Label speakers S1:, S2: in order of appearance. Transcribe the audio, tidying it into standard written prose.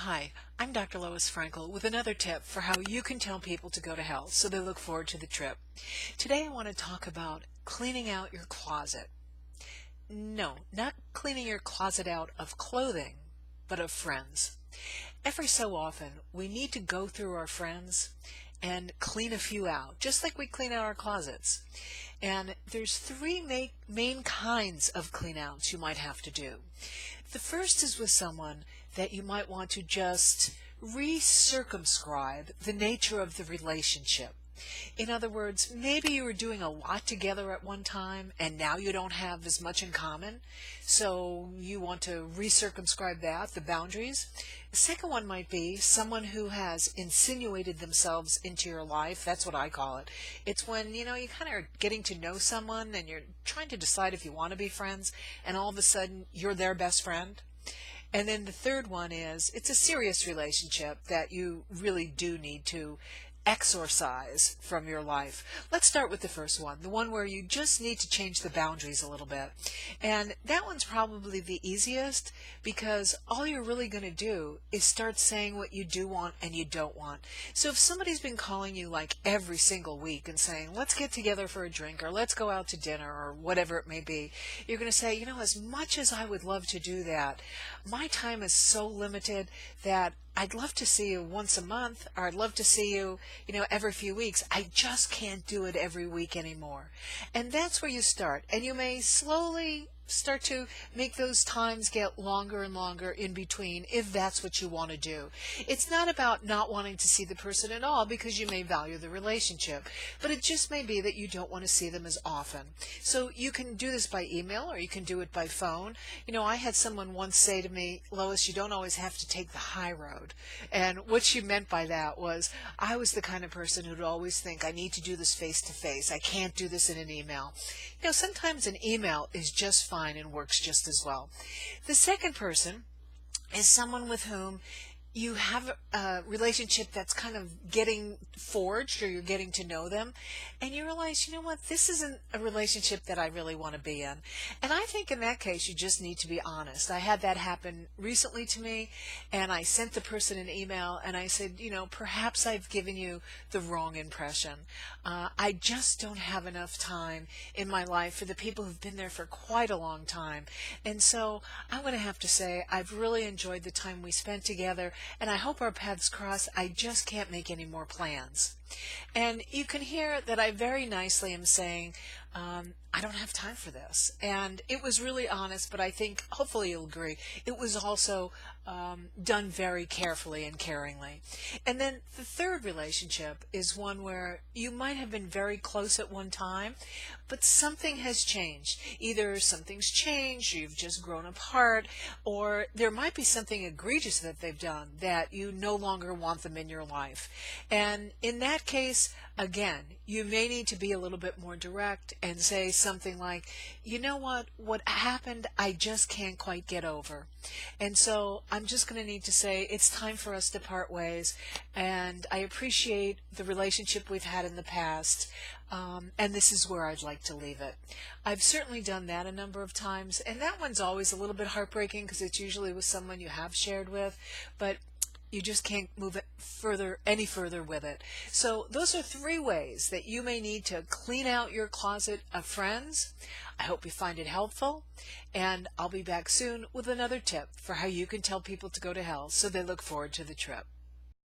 S1: Hi, I'm Dr. Lois Frankel with another tip for how you can tell people to go to hell so they look forward to the trip. Today I want to talk about cleaning out your closet. No, not cleaning your closet out of clothing, but of friends. Every so often, we need to go through our friends and clean a few out, just like we clean out our closets. And there's three main kinds of clean outs you might have to do. The first is with someone that you might want to just recircumscribe the nature of the relationship. In other words, maybe you were doing a lot together at one time and now you don't have as much in common, so you want to recircumscribe the boundaries. The second one might be someone who has insinuated themselves into your life. That's what I call it. It's when, you kind of are getting to know someone and you're trying to decide if you want to be friends, and all of a sudden you're their best friend. And then the third one is it's a serious relationship that you really do need to exorcise from your life. Let's start with the first one, the one where you just need to change the boundaries a little bit. And that one's probably the easiest because all you're really going to do is start saying what you do want and you don't want. So if somebody's been calling you like every single week and saying, let's get together for a drink or let's go out to dinner or whatever it may be, you're going to say, as much as I would love to do that, my time is so limited that I'd love to see you once a month, or I'd love to see you, every few weeks. I just can't do it every week anymore. And that's where you start. And you may slowly start to make those times get longer and longer in between if that's what you want to do. It's not about not wanting to see the person at all because you may value the relationship, but it just may be that you don't want to see them as often. So you can do this by email or you can do it by phone. I had someone once say to me, Lois, you don't always have to take the high road. And what she meant by that was I was the kind of person who'd always think I need to do this face to face. I can't do this in an email. Sometimes an email is just fine and works just as well. The second person is someone with whom you have a relationship that's kind of getting forged, or you're getting to know them, and you realize, this isn't a relationship that I really want to be in. And I think in that case, you just need to be honest. I had that happen recently to me, and I sent the person an email, and I said, perhaps I've given you the wrong impression. I just don't have enough time in my life for the people who've been there for quite a long time. And so I'm going to have to say, I've really enjoyed the time we spent together, and I hope our paths cross. I just can't make any more plans. And you can hear that I very nicely am saying, I don't have time for this. And it was really honest, but I think hopefully you'll agree. It was also done very carefully and caringly. And then the third relationship is one where you might have been very close at one time, but something has changed. Either something's changed, or you've just grown apart, or there might be something egregious that they've done that you no longer want them in your life. And in that case, again, you may need to be a little bit more direct and say something like, what happened, I just can't quite get over. And so I'm just going to need to say it's time for us to part ways, and I appreciate the relationship we've had in the past, and this is where I'd like to leave it. I've certainly done that a number of times, and that one's always a little bit heartbreaking because it's usually with someone you have shared with, but you just can't move it any further with it. So those are three ways that you may need to clean out your closet of friends. I hope you find it helpful, and I'll be back soon with another tip for how you can tell people to go to hell so they look forward to the trip.